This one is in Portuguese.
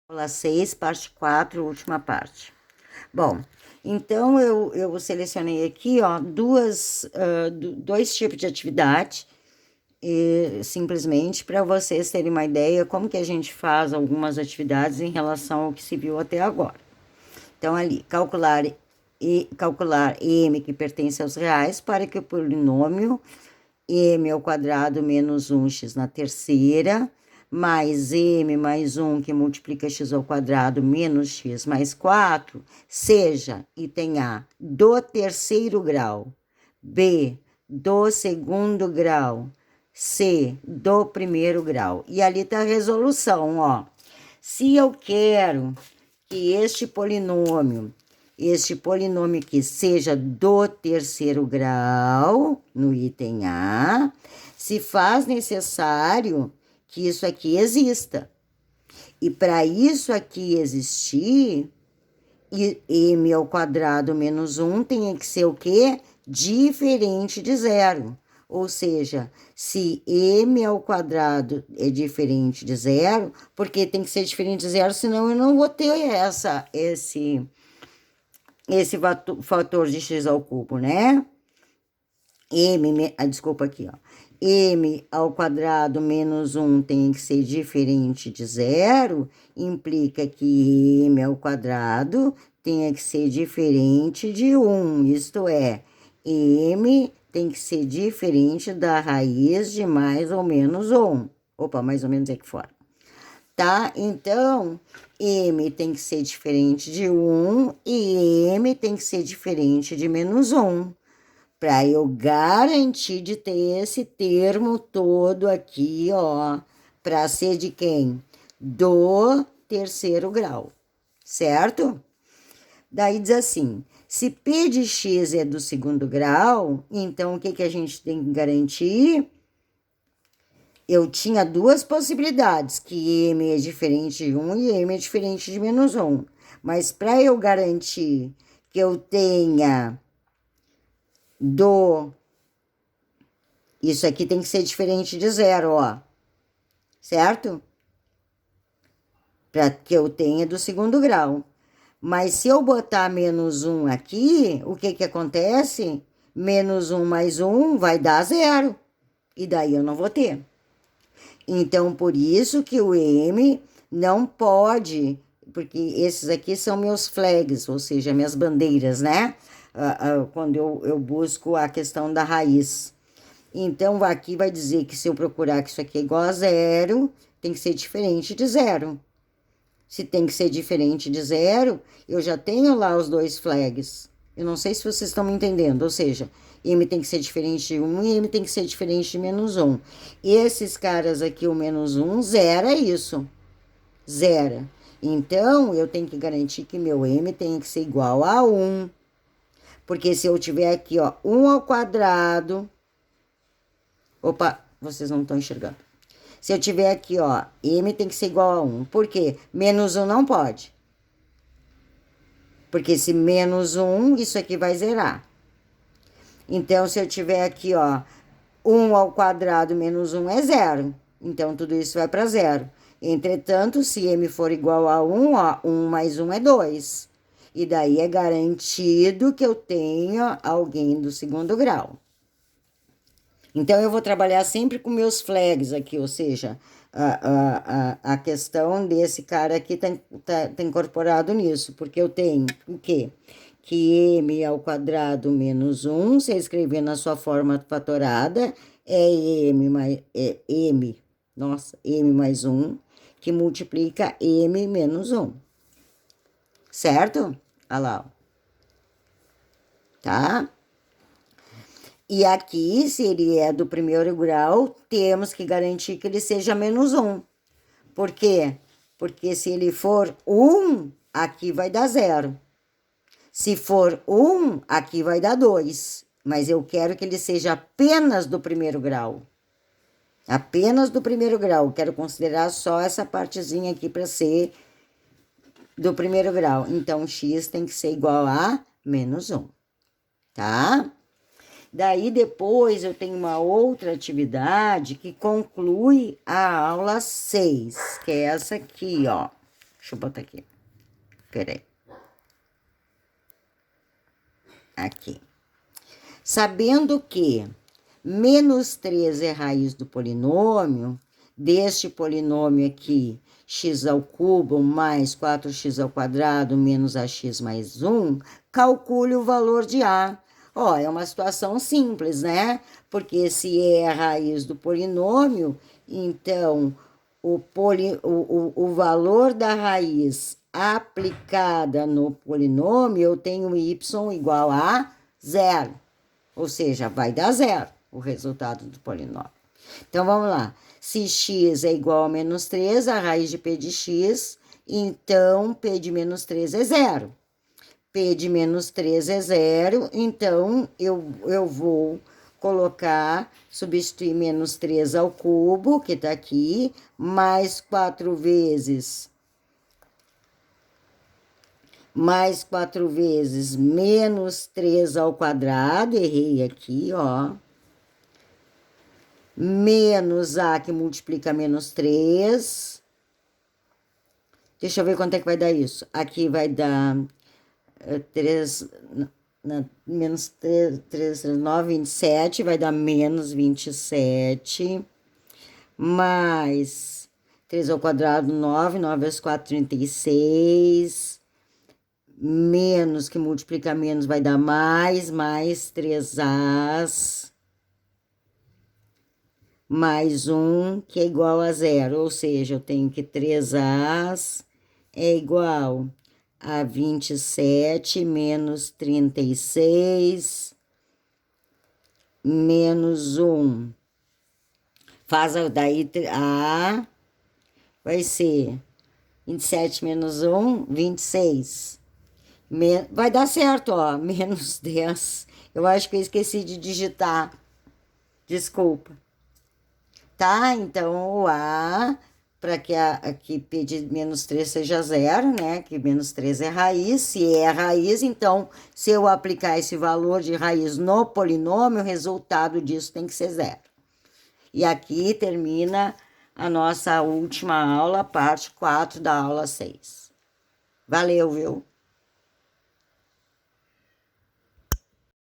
Aula 6, parte 4, última parte. Bom, então eu selecionei aqui, ó, dois tipos de atividade, simplesmente para vocês terem uma ideia como que a gente faz algumas atividades em relação ao que se viu até agora. Então, ali, calcular m que pertence aos reais para que o polinômio m ao quadrado menos 1x na terceira, mais m mais 1 que multiplica x ao quadrado menos x mais 4, seja item A do terceiro grau, B do segundo grau, C do primeiro grau. E ali está a resolução, ó. Se eu quero que este polinômio que seja do terceiro grau, no item A, se faz necessário que isso aqui exista. E para isso aqui existir, m ao quadrado menos 1 tem que ser o quê? Diferente de zero. Ou seja, se m ao quadrado é diferente de zero, porque tem que ser diferente de zero, senão eu não vou ter esse fator de x ao cubo, né? Desculpa aqui, ó. M ao quadrado menos 1 tem que ser diferente de zero, implica que m ao quadrado tenha que ser diferente de 1, isto é, m tem que ser diferente da raiz de mais ou menos 1. Opa, mais ou menos aqui fora. Tá? Então, m tem que ser diferente de 1 e m tem que ser diferente de menos 1. Para eu garantir de ter esse termo todo aqui, ó, para ser de quem? Do terceiro grau, certo? Daí diz assim, se P de x é do segundo grau, então o que a gente tem que garantir? Eu tinha duas possibilidades, que m é diferente de 1 e m é diferente de menos 1. Mas para eu garantir que eu tenha isso aqui tem que ser diferente de zero, ó. Certo? Para que eu tenha do segundo grau. Mas se eu botar menos 1 aqui, o que acontece? Menos 1 mais 1 vai dar zero. E daí eu não vou ter. Então, por isso que o m não pode, porque esses aqui são meus flags, ou seja, minhas bandeiras, né? Quando eu busco a questão da raiz. Então, aqui vai dizer que se eu procurar que isso aqui é igual a zero, tem que ser diferente de zero. Se tem que ser diferente de zero, eu já tenho lá os dois flags. Eu não sei se vocês estão me entendendo, ou seja, m tem que ser diferente de 1 e m tem que ser diferente de menos 1. Esses caras aqui, o menos 1, zera isso. Zera. Então, eu tenho que garantir que meu m tem que ser igual a 1. Porque se eu tiver aqui, ó, 1 ao quadrado... Opa, vocês não estão enxergando. Se eu tiver aqui, ó, m tem que ser igual a 1. Por quê? Menos 1 não pode. Porque se menos 1, isso aqui vai zerar. Então, se eu tiver aqui, ó, 1 ao quadrado menos 1 é zero. Então, tudo isso vai para zero. Entretanto, se m for igual a 1, ó, 1 mais 1 é 2. E daí é garantido que eu tenha alguém do segundo grau. Então, eu vou trabalhar sempre com meus flags aqui, ou seja, a questão desse cara aqui tá incorporado nisso, porque eu tenho o quê? Que m ao quadrado menos 1, se escrever na sua forma fatorada, é m mais 1, que multiplica m menos 1. Certo? Olha lá. Tá? E aqui, se ele é do primeiro grau, temos que garantir que ele seja menos 1. Por quê? Porque se ele for 1, aqui vai dar 0. Se for 1, aqui vai dar 2. Mas eu quero que ele seja apenas do primeiro grau. Apenas do primeiro grau. Quero considerar só essa partezinha aqui para ser do primeiro grau. Então, x tem que ser igual a menos 1. Tá? Daí, depois, eu tenho uma outra atividade que conclui a aula 6, que é essa aqui, ó. Deixa eu botar aqui. Peraí. Aqui. Sabendo que menos 3 é raiz do polinômio, deste polinômio aqui, x ao cubo mais 4x ao quadrado menos ax mais 1, calcule o valor de A. Ó, é uma situação simples, né? Porque se é a raiz do polinômio, então o valor da raiz aplicada no polinômio, eu tenho y igual a 0. Ou seja, vai dar 0 o resultado do polinômio. Então, vamos lá. Se x é igual a menos 3, a raiz de p de x, então p de menos 3 é 0. P de menos 3 é 0, então eu vou colocar, substituir menos 3 ao cubo, que está aqui, mais 4 vezes menos 3 ao quadrado, errei aqui, ó. Menos A, que multiplica menos 3. Deixa eu ver quanto é que vai dar isso. Aqui vai dar 3, menos 3, 9, 27, vai dar menos 27. Mais 3 ao quadrado, 9, 9 vezes 4, 36. Menos, que multiplica menos, vai dar mais 3As. Mais 1, que é igual a 0. Ou seja, eu tenho que 3As é igual a 27 menos 36 menos 1. Faz daí A vai ser 27 menos 1, 26. Vai dar certo, ó, menos 10. Eu acho que eu esqueci de digitar. Desculpa. Tá? Então, o A, para que aqui P de menos 3 seja 0, né? Que menos 3 é raiz. Se é raiz, então, se eu aplicar esse valor de raiz no polinômio, o resultado disso tem que ser 0. E aqui termina a nossa última aula, parte 4 da aula 6. Valeu, viu?